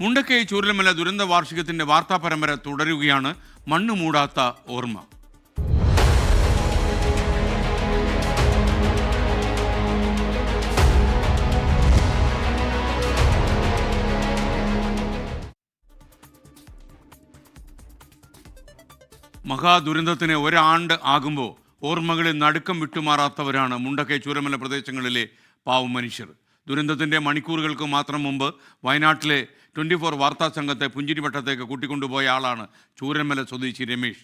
മുണ്ടക്കൈ ചൂരൽമല ദുരന്ത വാർഷികത്തിന്റെ വാർത്താ പരമ്പര തുടരുകയാണ്. മണ്ണ് മൂടാത്ത ഓർമ്മ. മഹാദുരന്തത്തിന് ഒരാണ്ട് ആകുമ്പോൾ ഓർമ്മകളിൽ നടുക്കം വിട്ടുമാറാത്തവരാണ് മുണ്ടക്കൈ ചൂരൽമല പ്രദേശങ്ങളിലെ പാവം മനുഷ്യർ. ദുരന്തത്തിൻ്റെ മണിക്കൂറുകൾക്ക് മാത്രം മുമ്പ് വയനാട്ടിലെ 24 വാർത്താ സംഘത്തെ പുഞ്ചിരിമട്ടത്തേക്ക് കൂട്ടിക്കൊണ്ടുപോയ ആളാണ് ചൂരൽമല സ്വദേശി രമേശ്.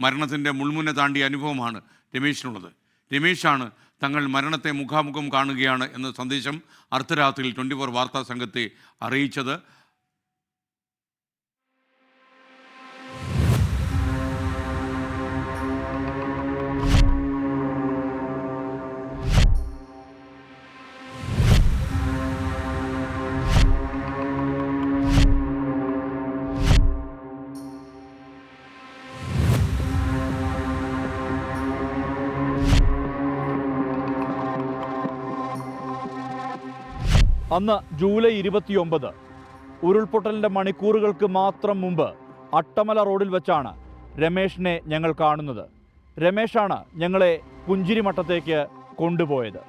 മരണത്തിൻ്റെ മുൾമുന താണ്ടിയ അനുഭവമാണ് രമേശിനുള്ളത്. രമേശാണ് തങ്ങൾ മരണത്തെ മുഖാമുഖം കാണുകയാണ് എന്ന സന്ദേശം അർദ്ധരാത്രിയിൽ 24 വാർത്താ സംഘത്തെ അറിയിച്ചത്. അന്ന് ജൂലൈ 29 ഉരുൾപൊട്ടലിൻ്റെ മണിക്കൂറുകൾക്ക് മാത്രം മുമ്പ് അട്ടമല റോഡിൽ വെച്ചാണ് രമേശിനെ ഞങ്ങൾ കാണുന്നത്. രമേശാണ് ഞങ്ങളെ പുഞ്ചിരിമട്ടത്തേക്ക് കൊണ്ടുപോയത്.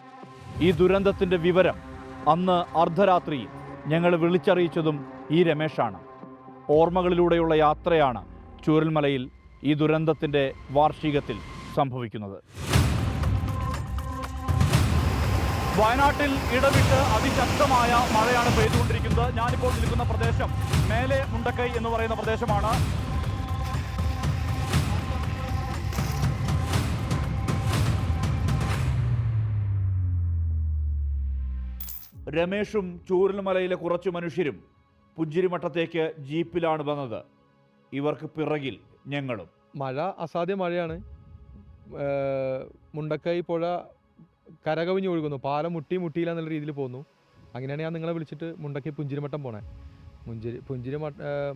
ഈ ദുരന്തത്തിൻ്റെ വിവരം അന്ന് അർദ്ധരാത്രിയിൽ ഞങ്ങൾ വിളിച്ചറിയിച്ചതും ഈ രമേശാണ്. ഓർമ്മകളിലൂടെയുള്ള യാത്രയാണ് ചൂരൽമലയിൽ ഈ ദുരന്തത്തിൻ്റെ വാർഷികത്തിൽ സംഭവിക്കുന്നത്. വയനാട്ടിൽ ഇടവിട്ട് അതിശക്തമായ മഴയാണ് പെയ്തുകൊണ്ടിരിക്കുന്നത്. ഞാനിപ്പോൾ നിൽക്കുന്ന പ്രദേശം മേലെ മുണ്ടക്കൈ എന്ന് പറയുന്ന പ്രദേശമാണ്. രമേശും ചൂരൽമലയിലെ കുറച്ച് മനുഷ്യരും പുഞ്ചിരിമട്ടത്തേക്ക് ജീപ്പിലാണ് വന്നത്. ഇവർക്ക് പിറകിൽ ഞങ്ങളും. മഴ അസാധ്യ മഴയാണ്. മുണ്ടക്കൈ പുഴ കരകവിഞ്ഞ് ഒഴുകുന്നു. പാലം മുട്ടിയില്ല എന്നുള്ള രീതിയിൽ പോകുന്നു. അങ്ങനെയാണ് ഞാൻ നിങ്ങളെ വിളിച്ചിട്ട് മുണ്ടക്കൈ പുഞ്ചിരിമട്ടം പോണേ.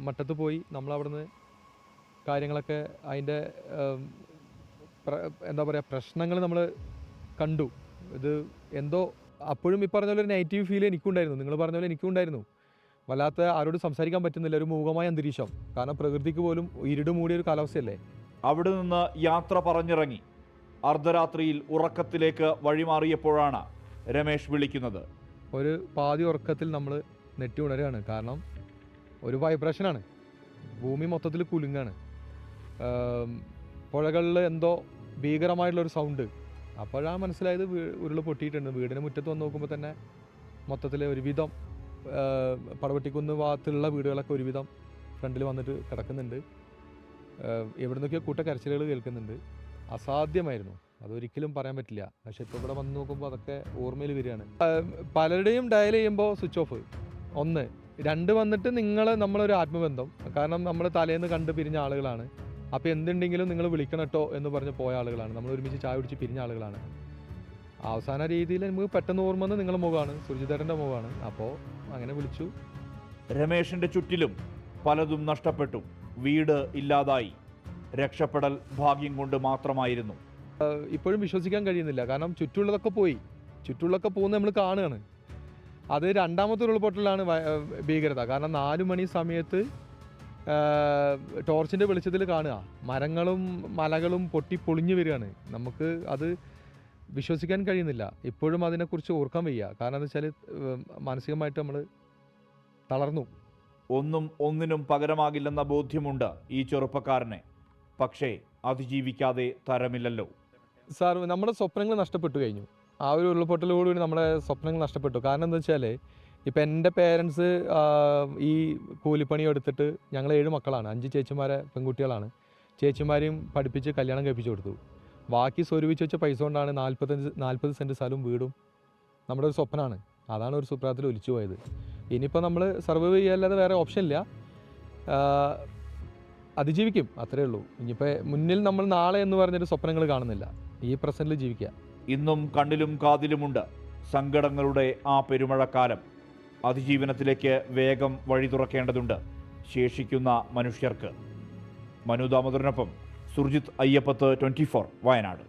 മട്ടത്ത് പോയി നമ്മളവിടുന്ന് കാര്യങ്ങളൊക്കെ അതിൻ്റെ എന്താ പറയുക പ്രശ്നങ്ങൾ നമ്മൾ കണ്ടു. ഇത് എന്തോ അപ്പോഴും ഈ പറഞ്ഞ പോലെ ഒരു നെഗറ്റീവ് ഫീൽ എനിക്കുണ്ടായിരുന്നു. നിങ്ങൾ പറഞ്ഞ പോലെ എനിക്കും ഉണ്ടായിരുന്നു. വല്ലാത്ത ആരോടും സംസാരിക്കാൻ പറ്റുന്നില്ല. ഒരു മൂകമായ അന്തരീക്ഷം. കാരണം പ്രകൃതിക്ക് പോലും ഇരുട് മൂടിയൊരു കാലാവസ്ഥയല്ലേ. അവിടെ നിന്ന് യാത്ര പറഞ്ഞിറങ്ങി അർദ്ധരാത്രിയിൽ ഉറക്കത്തിലേക്ക് വഴിമാറിയപ്പോഴാണ് രമേശ് വിളിക്കുന്നത്. ഒരു പാതി ഉറക്കത്തിൽ നമ്മൾ നെറ്റി ഉണരുകയാണ്. കാരണം ഒരു വൈബ്രേഷനാണ്. ഭൂമി മൊത്തത്തിൽ കുലുങ്ങാണ്. പുഴകളിൽ എന്തോ ഭീകരമായിട്ടുള്ളൊരു സൗണ്ട്. അപ്പോഴാണ് മനസ്സിലായത് ഉരുൾ പൊട്ടിയിട്ടുണ്ട്. വീടിന് മുറ്റത്ത് വന്ന് നോക്കുമ്പോൾ തന്നെ മൊത്തത്തിൽ ഒരുവിധം പടവെട്ടിക്കുന്ന് ഭാഗത്തുള്ള വീടുകളൊക്കെ ഒരുവിധം ഫ്രണ്ടിൽ വന്നിട്ട് കിടക്കുന്നുണ്ട്. എവിടെ നിന്നൊക്കെയോ കൂട്ടക്കരച്ചിലുകൾ കേൾക്കുന്നുണ്ട്. അസാധ്യമായിരുന്നു. അതൊരിക്കലും പറയാൻ പറ്റില്ല. പക്ഷെ ഇപ്പോൾ ഇവിടെ വന്ന് നോക്കുമ്പോൾ അതൊക്കെ ഓർമ്മയിൽ വരികയാണ്. പലരുടെയും ഡയൽ ചെയ്യുമ്പോൾ സ്വിച്ച് ഓഫ്. 1 2 വന്നിട്ട് നമ്മളൊരു ആത്മബന്ധം. കാരണം നമ്മൾ തലേന്ന് കണ്ട് പിരിഞ്ഞ ആളുകളാണ്. അപ്പോൾ എന്തുണ്ടെങ്കിലും നിങ്ങൾ വിളിക്കണം കേട്ടോ എന്ന് പറഞ്ഞ് പോയ ആളുകളാണ്. നമ്മൾ ഒരുമിച്ച് ചായ കുടിച്ച് പിരിഞ്ഞ ആളുകളാണ്. അവസാന രീതിയിൽ നമുക്ക് പെട്ടെന്ന് ഓർമ്മ വന്ന് നിങ്ങളുടെ മുഖമാണ്, സുർജിതേട്ടൻ്റെ മുഖമാണ്. അപ്പോൾ അങ്ങനെ വിളിച്ചു. രമേശിൻ്റെ ചുറ്റിലും പലതും നഷ്ടപ്പെട്ടു. വീട് ഇല്ലാതായി. രക്ഷപ്പെടൽ ഭാഗ്യം കൊണ്ട് മാത്രമായിരുന്നു. ഇപ്പോഴും വിശ്വസിക്കാൻ കഴിയുന്നില്ല. കാരണം ചുറ്റുള്ളതൊക്കെ പോകുന്നത് നമ്മൾ കാണുകയാണ്. അത് രണ്ടാമത്തെ ഉരുൾപൊട്ടലാണ് ഭീകരത. കാരണം 4 മണി സമയത്ത് ടോർച്ചിൻ്റെ വെളിച്ചത്തിൽ കാണുക മരങ്ങളും മലകളും പൊട്ടി പൊളിഞ്ഞു വരികയാണ്. നമുക്ക് അത് വിശ്വസിക്കാൻ കഴിയുന്നില്ല. ഇപ്പോഴും അതിനെക്കുറിച്ച് ഓർക്കാൻ വയ്യ. കാരണം എന്താ വെച്ചാൽ മാനസികമായിട്ട് നമ്മൾ തളർന്നു. ഒന്നിനും പകരമാകില്ലെന്ന ബോധ്യമുണ്ട് ഈ ചെറുപ്പക്കാരനെ. പക്ഷേ അതിജീവിക്കാതെ തരമില്ലല്ലോ. സാർ, നമ്മുടെ സ്വപ്നങ്ങൾ നഷ്ടപ്പെട്ടു കഴിഞ്ഞു. ആ ഒരു ഉരുൾപൊട്ടലോടുകൂടി നമ്മുടെ സ്വപ്നങ്ങൾ നഷ്ടപ്പെട്ടു. കാരണം എന്താ വെച്ചാൽ ഇപ്പം എൻ്റെ പേരൻസ് ഈ കൂലിപ്പണി എടുത്തിട്ട് ഞങ്ങൾ 7 മക്കളാണ്. 5 ചേച്ചിമാരെ പെൺകുട്ടികളാണ്. ചേച്ചിമാരെയും പഠിപ്പിച്ച് കല്യാണം കഴിപ്പിച്ച് കൊടുത്തു. ബാക്കി സ്വരൂപിച്ച് വെച്ച പൈസ കൊണ്ടാണ് 40 സെൻറ്റ് സ്ഥലവും വീടും നമ്മുടെ ഒരു സ്വപ്നമാണ്. അതാണ് ഒരു സുപ്രാത്തിൽ ഒലിച്ചു പോയത്. ഇനിയിപ്പോൾ നമ്മൾ സർവൈവ് ചെയ്യാല്ലാതെ വേറെ ഓപ്ഷൻ ഇല്ല. അതിജീവിക്കും, അത്രേ ഉള്ളൂ. ഇനിയിപ്പോൾ മുന്നിൽ നമ്മൾ നാളെ എന്ന് പറഞ്ഞൊരു സ്വപ്നങ്ങൾ കാണുന്നില്ല. ഈ പ്രസൻറ്റിൽ ജീവിക്കുക. ഇന്നും കണ്ണിലും കാതിലുമുണ്ട് സങ്കടങ്ങളുടെ ആ പെരുമഴക്കാലം. അതിജീവനത്തിലേക്ക് വേഗം വഴി തുറക്കേണ്ടതുണ്ട് ശേഷിക്കുന്ന മനുഷ്യർക്ക്. മനു ദാമോദരനൊപ്പം സുർജിത് അയ്യപ്പത്ത്, 24 വയനാട്.